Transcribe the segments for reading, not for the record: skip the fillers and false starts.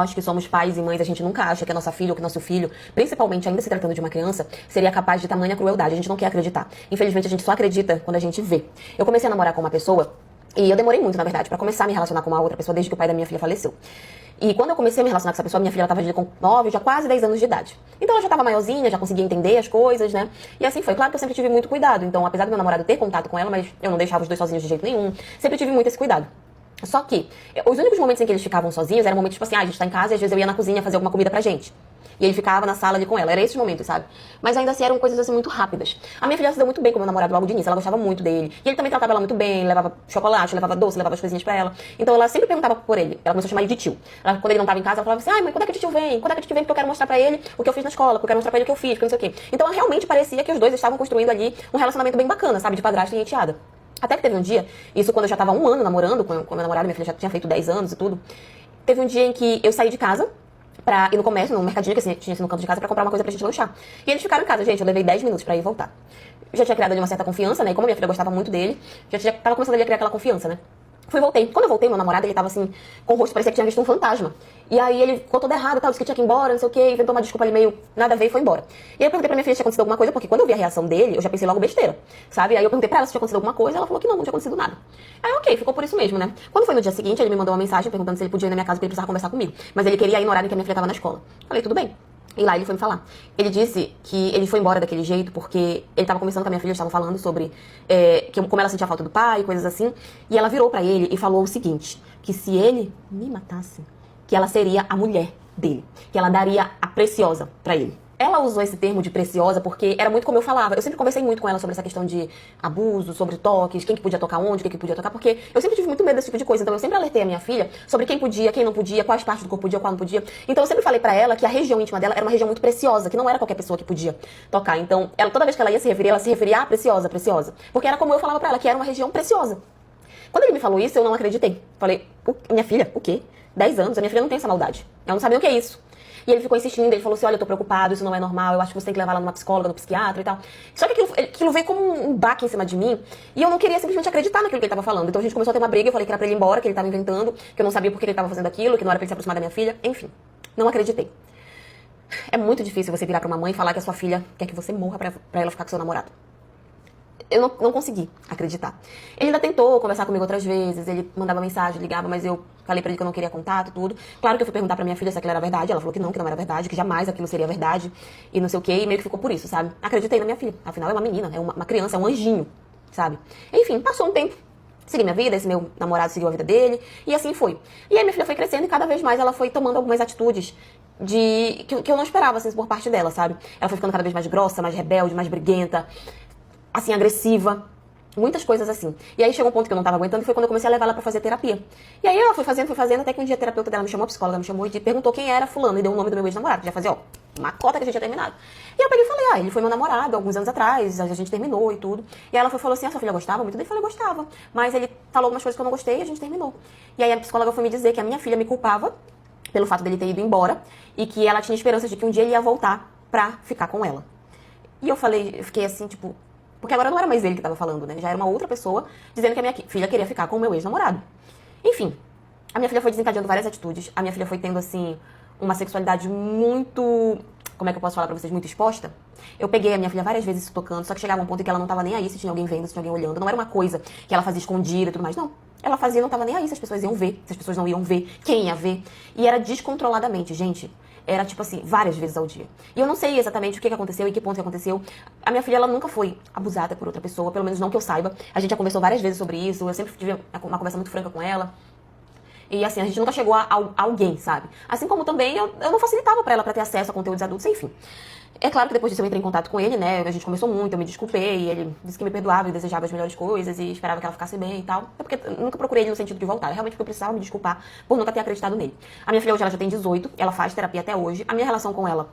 Acho que somos pais e mães, a gente nunca acha que a nossa filha ou que nosso filho, principalmente ainda se tratando de uma criança, seria capaz de tamanha crueldade. A gente não quer acreditar. Infelizmente, a gente só acredita quando a gente vê. Eu comecei a namorar com uma pessoa, e eu demorei muito, na verdade, pra começar a me relacionar com uma outra pessoa desde que o pai da minha filha faleceu. E quando eu comecei a me relacionar com essa pessoa, minha filha estava com 9, já quase 10 anos de idade. Então ela já estava maiorzinha, já conseguia entender as coisas, né? E assim foi. Claro que eu sempre tive muito cuidado. Então, apesar do meu namorado ter contato com ela, mas eu não deixava os dois sozinhos de jeito nenhum. Sempre tive muito esse cuidado. Só que, os únicos momentos em que eles ficavam sozinhos eram momentos tipo assim, a gente tá em casa e às vezes eu ia na cozinha fazer alguma comida pra gente. E ele ficava na sala ali com ela. Era esses momentos, sabe? Mas ainda assim eram coisas assim muito rápidas. A minha filha se deu muito bem com o meu namorado logo de início. Ela gostava muito dele. E ele também tratava ela muito bem. Levava chocolate, levava doce, levava as coisinhas pra ela. Então ela sempre perguntava por ele. Ela começou a chamar ele de tio. Quando ele não tava em casa, ela falava assim, ai, mãe, quando é que o tio vem? Quando é que o tio vem? Porque eu quero mostrar pra ele o que eu fiz na escola. Porque eu quero mostrar pra ele o que eu fiz, porque não sei o quê. Então realmente parecia que os dois estavam construindo ali um relacionamento bem bacana, sabe? De padrasto e enteada. Até que teve um dia, isso quando eu já tava 1 ano namorando com meu namorado, minha filha já tinha feito 10 anos e tudo. Teve um dia em que eu saí de casa pra ir no comércio, no mercadinho que tinha assim no canto de casa, pra comprar uma coisa pra gente lanchar. E eles ficaram em casa, gente, eu levei 10 minutos pra ir e voltar. Já tinha criado ali uma certa confiança, né? E como minha filha gostava muito dele, tava começando ali a criar aquela confiança, né? Fui e voltei. Quando eu voltei, meu namorado, ele tava assim, com o rosto, parecia que tinha visto um fantasma. E aí ele ficou todo errado, tal, disse que tinha que ir embora, não sei o quê, inventou uma desculpa ali meio nada a ver e foi embora. E aí eu perguntei pra minha filha se tinha acontecido alguma coisa, porque quando eu vi a reação dele, eu já pensei logo besteira, sabe? Aí eu perguntei pra ela se tinha acontecido alguma coisa, ela falou que não tinha acontecido nada. Aí ok, ficou por isso mesmo, né? Quando foi no dia seguinte, ele me mandou uma mensagem perguntando se ele podia ir na minha casa porque ele precisava conversar comigo. Mas ele queria ir no horário em que a minha filha tava na escola. Falei, tudo bem. E lá ele foi me falar. Ele disse que ele foi embora daquele jeito porque ele tava conversando com a minha filha, eles estavam falando sobre como ela sentia falta do pai, coisas assim. E ela virou pra ele e falou o seguinte, que se ele me matasse, que ela seria a mulher dele, que ela daria a preciosa pra ele. Ela usou esse termo de preciosa porque era muito como eu falava. Eu sempre conversei muito com ela sobre essa questão de abuso, sobre toques, quem que podia tocar onde, quem que podia tocar, porque eu sempre tive muito medo desse tipo de coisa. Então eu sempre alertei a minha filha sobre quem podia, quem não podia, quais partes do corpo podia, qual não podia. Então eu sempre falei pra ela que a região íntima dela era uma região muito preciosa, que não era qualquer pessoa que podia tocar. Então, toda vez que ela ia se referir, ela se referia a preciosa, preciosa. Porque era como eu falava pra ela, que era uma região preciosa. Quando ele me falou isso, eu não acreditei. Falei, minha filha, o quê? 10 anos, a minha filha não tem essa maldade. Ela não sabia o que é isso. E ele ficou insistindo, ele falou assim, olha, eu tô preocupado, isso não é normal, eu acho que você tem que levar ela numa psicóloga, no psiquiatra e tal. Só que aquilo veio como um baque em cima de mim, e eu não queria simplesmente acreditar naquilo que ele tava falando. Então a gente começou a ter uma briga, eu falei que era pra ele ir embora, que ele tava inventando, que eu não sabia por que ele tava fazendo aquilo, que não era pra ele se aproximar da minha filha, enfim. Não acreditei. É muito difícil você virar pra uma mãe e falar que a sua filha quer que você morra pra ela ficar com seu namorado. Eu não consegui acreditar. Ele ainda tentou conversar comigo outras vezes, ele mandava mensagem, ligava, mas eu falei pra ele que eu não queria contato, tudo. Claro que eu fui perguntar pra minha filha se aquilo era verdade, ela falou que não era verdade, que jamais aquilo seria verdade, e não sei o quê, e meio que ficou por isso, sabe? Acreditei na minha filha, afinal é uma menina, é uma criança, é um anjinho, sabe? Enfim, passou um tempo, segui minha vida, esse meu namorado seguiu a vida dele, e assim foi. E aí minha filha foi crescendo e cada vez mais ela foi tomando algumas atitudes que eu não esperava, assim, por parte dela, sabe? Ela foi ficando cada vez mais grossa, mais rebelde, mais briguenta, assim, agressiva, muitas coisas assim. E aí chegou um ponto que eu não tava aguentando, e foi quando eu comecei a levar ela pra fazer terapia. E aí ela foi fazendo, até que um dia a terapeuta dela me chamou, a psicóloga me chamou e perguntou quem era fulano, e deu o nome do meu ex-namorado, que já fazia, uma cota que a gente tinha terminado. E eu peguei e falei, ele foi meu namorado, alguns anos atrás, a gente terminou e tudo. E aí ela falou assim, sua filha gostava muito dele? Eu falei, gostava. Mas ele falou algumas coisas que eu não gostei e a gente terminou. E aí a psicóloga foi me dizer que a minha filha me culpava pelo fato dele ter ido embora, e que ela tinha esperanças de que um dia ele ia voltar pra ficar com ela. E eu fiquei assim, tipo... Porque agora não era mais ele que tava falando, né? Já era uma outra pessoa dizendo que a minha filha queria ficar com o meu ex-namorado. Enfim, a minha filha foi desencadeando várias atitudes. A minha filha foi tendo, assim, uma sexualidade muito... Como é que eu posso falar pra vocês? Muito exposta. Eu peguei a minha filha várias vezes se tocando, só que chegava um ponto em que ela não tava nem aí se tinha alguém vendo, se tinha alguém olhando. Não era uma coisa que ela fazia escondida e tudo mais, não. Ela fazia e não tava nem aí se as pessoas iam ver, se as pessoas não iam ver, quem ia ver. E era descontroladamente, gente. Era, tipo assim, várias vezes ao dia. E eu não sei exatamente o que aconteceu e que ponto que aconteceu. A minha filha, ela nunca foi abusada por outra pessoa, pelo menos não que eu saiba. A gente já conversou várias vezes sobre isso, eu sempre tive uma conversa muito franca com ela. E assim, a gente nunca chegou a alguém, sabe? Assim como também eu não facilitava pra ela pra ter acesso a conteúdos adultos, enfim. É claro que depois disso eu entrei em contato com ele, né? A gente conversou muito, eu me desculpei, ele disse que me perdoava e desejava as melhores coisas e esperava que ela ficasse bem e tal. É porque eu nunca procurei ele no sentido de voltar, realmente porque eu precisava me desculpar por nunca ter acreditado nele. A minha filha hoje ela já tem 18, ela faz terapia até hoje. A minha relação com ela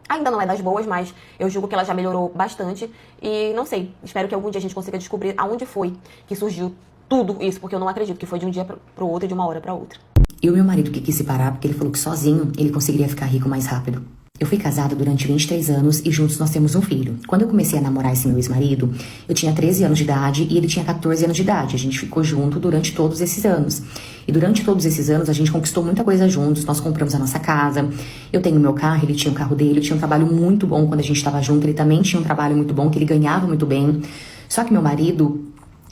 ainda não é das boas, mas eu julgo que ela já melhorou bastante. E não sei, espero que algum dia a gente consiga descobrir aonde foi que surgiu tudo isso, porque eu não acredito que foi de um dia pro outro e de uma hora pra outra. Eu e meu marido que quis separar porque ele falou que sozinho ele conseguiria ficar rico mais rápido. Eu fui casada durante 23 anos e juntos nós temos um filho. Quando eu comecei a namorar esse meu ex-marido, eu tinha 13 anos de idade e ele tinha 14 anos de idade. A gente ficou junto durante todos esses anos. E durante todos esses anos a gente conquistou muita coisa juntos, nós compramos a nossa casa, eu tenho o meu carro, ele tinha o carro dele, eu tinha um trabalho muito bom quando a gente estava junto, ele também tinha um trabalho muito bom, que ele ganhava muito bem. Só que meu marido,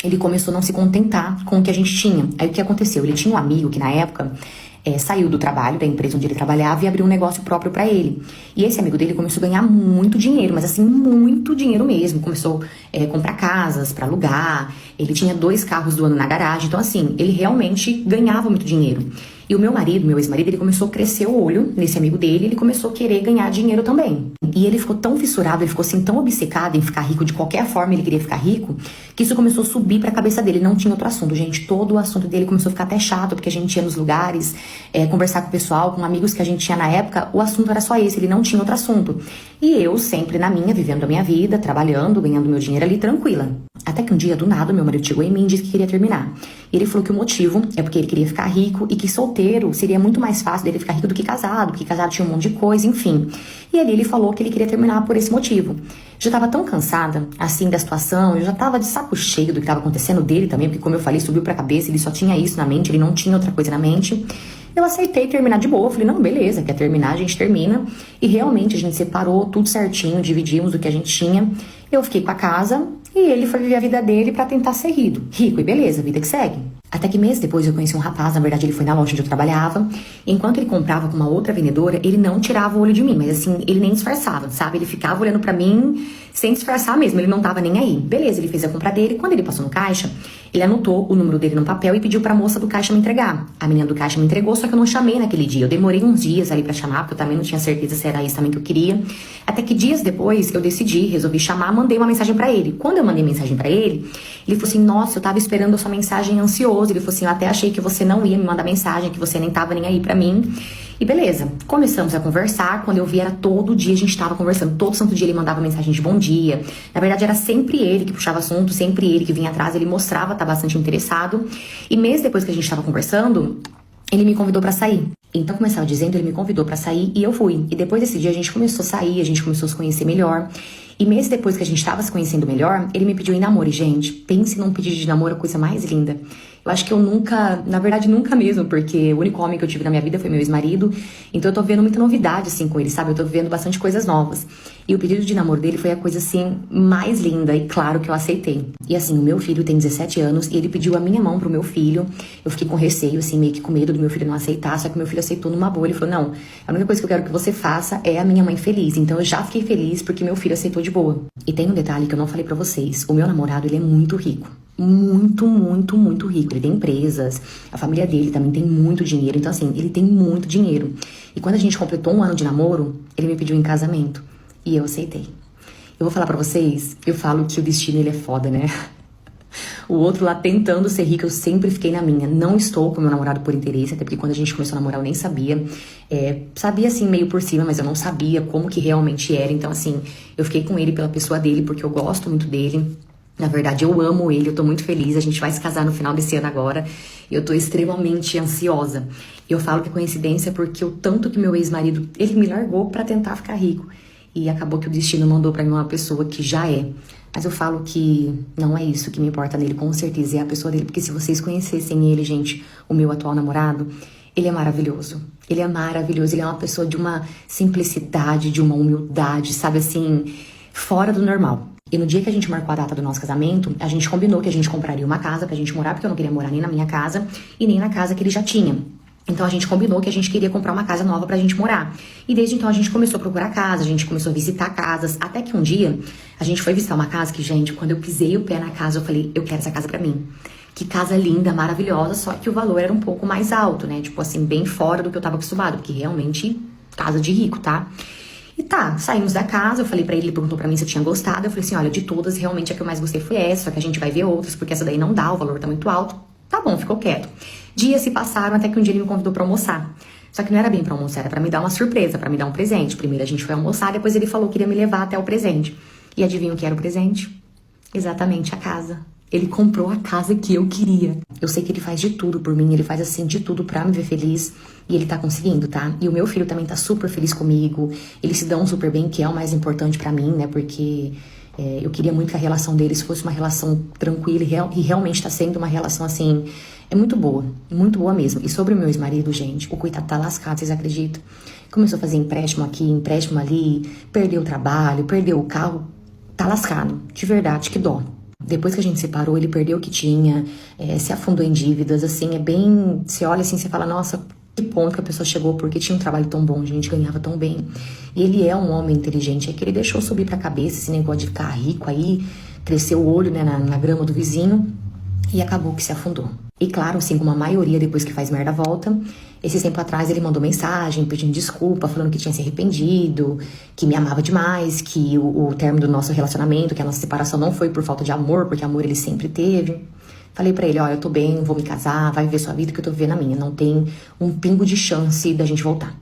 ele começou a não se contentar com o que a gente tinha. Aí o que aconteceu? Ele tinha um amigo que na época saiu do trabalho, da empresa onde ele trabalhava, e abriu um negócio próprio pra ele. E esse amigo dele começou a ganhar muito dinheiro, mas assim, muito dinheiro mesmo. Começou a comprar casas pra alugar, ele tinha 2 carros do ano na garagem. Então assim, ele realmente ganhava muito dinheiro. E o meu marido, meu ex-marido, ele começou a crescer o olho nesse amigo dele, ele começou a querer ganhar dinheiro também. E ele ficou tão fissurado, ele ficou assim tão obcecado em ficar rico, de qualquer forma ele queria ficar rico, que isso começou a subir pra cabeça dele. Não tinha outro assunto, gente. Todo o assunto dele começou a ficar até chato, porque a gente ia nos lugares, conversar com o pessoal, com amigos que a gente tinha na época, o assunto era só esse, ele não tinha outro assunto. E eu sempre na minha, vivendo a minha vida, trabalhando, ganhando meu dinheiro ali, tranquila. Até que um dia, do nada, meu marido chegou em mim e disse que queria terminar. E ele falou que o motivo é porque ele queria ficar rico e que solteiro seria muito mais fácil dele ficar rico do que casado, porque casado tinha um monte de coisa, enfim. E ali ele falou que ele queria terminar por esse motivo. Já tava tão cansada, assim, da situação, eu já tava de saco cheio do que tava acontecendo dele também, porque como eu falei, subiu pra cabeça, ele só tinha isso na mente, ele não tinha outra coisa na mente. Eu aceitei terminar de boa, falei, não, beleza, quer terminar, a gente termina. E realmente a gente separou tudo certinho, dividimos o que a gente tinha. Eu fiquei com a casa e ele foi viver a vida dele pra tentar ser rico, e beleza, vida que segue. Até que meses depois eu conheci um rapaz, na verdade ele foi na loja onde eu trabalhava. Enquanto ele comprava com uma outra vendedora, ele não tirava o olho de mim, mas assim, ele nem disfarçava, sabe? Ele ficava olhando pra mim sem disfarçar mesmo, ele não tava nem aí. Beleza, ele fez a compra dele, quando ele passou no caixa, ele anotou o número dele no papel e pediu pra moça do caixa me entregar. A menina do caixa me entregou, só que eu não chamei naquele dia. Eu demorei uns dias ali pra chamar, porque eu também não tinha certeza se era isso também que eu queria. Até que dias depois eu decidi, resolvi chamar, mandei uma mensagem pra ele. Quando eu mandei mensagem pra ele, ele falou assim, nossa, eu tava esperando a sua mensagem ansioso. Ele falou assim, eu até achei que você não ia me mandar mensagem, que você nem tava nem aí pra mim. E beleza, começamos a conversar. Quando eu vi, era todo dia a gente tava conversando. Todo santo dia ele mandava mensagem de bom dia. Na verdade, era sempre ele que puxava assunto, sempre ele que vinha atrás. Ele mostrava estar bastante interessado. E meses depois que a gente tava conversando, ele me convidou pra sair. Então, como eu estava dizendo, ele me convidou pra sair e eu fui. E depois desse dia a gente começou a sair, a gente começou a se conhecer melhor. E meses depois que a gente tava se conhecendo melhor, ele me pediu em namoro. E, gente, pense num pedido de namoro, a coisa mais linda. Eu acho que eu nunca, na verdade nunca mesmo, porque o único homem que eu tive na minha vida foi meu ex-marido. Então eu tô vendo muita novidade, assim, com ele, sabe? Eu tô vendo bastante coisas novas. E o pedido de namoro dele foi a coisa, assim, mais linda. E claro que eu aceitei. E assim, o meu filho tem 17 anos e ele pediu a minha mão pro meu filho. Eu fiquei com receio, assim, meio que com medo do meu filho não aceitar. Só que meu filho aceitou numa boa. Ele falou, não, a única coisa que eu quero que você faça é a minha mãe feliz. Então eu já fiquei feliz porque meu filho aceitou de boa. E tem um detalhe que eu não falei pra vocês. O meu namorado, ele é muito rico. Muito, muito, muito rico. Ele tem empresas, a família dele também tem muito dinheiro. Então assim, ele tem muito dinheiro. E quando a gente completou 1 ano de namoro, ele me pediu em casamento. E eu aceitei. Eu vou falar pra vocês, eu falo que o destino, ele é foda, né? O outro lá tentando ser rico, eu sempre fiquei na minha. Não estou com meu namorado por interesse, até porque quando a gente começou a namorar eu nem sabia. Sabia assim meio por cima, mas eu não sabia como que realmente era. Então assim, eu fiquei com ele pela pessoa dele, porque eu gosto muito dele. Na verdade, eu amo ele, eu tô muito feliz. A gente vai se casar no final desse ano agora. Eu tô extremamente ansiosa. Eu falo que é coincidência porque o tanto que meu ex-marido, ele me largou pra tentar ficar rico. E acabou que o destino mandou pra mim uma pessoa que já é. Mas eu falo que não é isso que me importa nele, com certeza é a pessoa dele. Porque se vocês conhecessem ele, gente, o meu atual namorado, ele é maravilhoso. Ele é maravilhoso, ele é uma pessoa de uma simplicidade, de uma humildade, sabe assim, fora do normal. E no dia que a gente marcou a data do nosso casamento, a gente combinou que a gente compraria uma casa pra gente morar, porque eu não queria morar nem na minha casa e nem na casa que ele já tinha. Então a gente combinou que a gente queria comprar uma casa nova pra gente morar. E desde então a gente começou a procurar casa, a gente começou a visitar casas, até que um dia a gente foi visitar uma casa que, gente, quando eu pisei o pé na casa, eu falei, eu quero essa casa pra mim. Que casa linda, maravilhosa, só que o valor era um pouco mais alto, né? Tipo assim, bem fora do que eu tava acostumado, porque realmente, casa de rico, tá? E tá, saímos da casa, eu falei pra ele perguntou pra mim se eu tinha gostado, eu falei assim, olha, de todas, realmente a que eu mais gostei foi essa, só que a gente vai ver outras, porque essa daí não dá, o valor tá muito alto. Tá bom, ficou quieto. Dias se passaram até que um dia ele me convidou pra almoçar. Só que não era bem pra almoçar, era pra me dar uma surpresa, pra me dar um presente. Primeiro a gente foi almoçar, depois ele falou que iria me levar até o presente. E adivinha o que era o presente? Exatamente, a casa. Ele comprou a casa que eu queria. Eu sei que ele faz de tudo por mim, ele faz assim de tudo pra me ver feliz. E ele tá conseguindo, tá? E o meu filho também tá super feliz comigo. Eles se dão super bem, que é o mais importante pra mim, né? Porque Eu queria muito que a relação deles fosse uma relação tranquila e realmente tá sendo uma relação, assim, muito boa mesmo. E sobre o meu ex-marido, gente, o coitado tá lascado, vocês acreditam? Começou a fazer empréstimo aqui, empréstimo ali, perdeu o trabalho, perdeu o carro, tá lascado, de verdade, que dó. Depois que a gente separou, ele perdeu o que tinha, se afundou em dívidas, assim, você olha assim, você fala, nossa, que ponto que a pessoa chegou, porque tinha um trabalho tão bom, a gente ganhava tão bem. E ele é um homem inteligente, é que ele deixou subir pra cabeça esse negócio de ficar rico aí, cresceu o olho, né, na grama do vizinho, e acabou que se afundou. E claro, assim como a maioria depois que faz merda volta, esse tempo atrás ele mandou mensagem pedindo desculpa, falando que tinha se arrependido, que me amava demais, que o término do nosso relacionamento, que a nossa separação não foi por falta de amor, porque amor ele sempre teve. Falei pra ele, ó, eu tô bem, vou me casar, vai viver sua vida que eu tô vivendo a minha. Não tem um pingo de chance da gente voltar.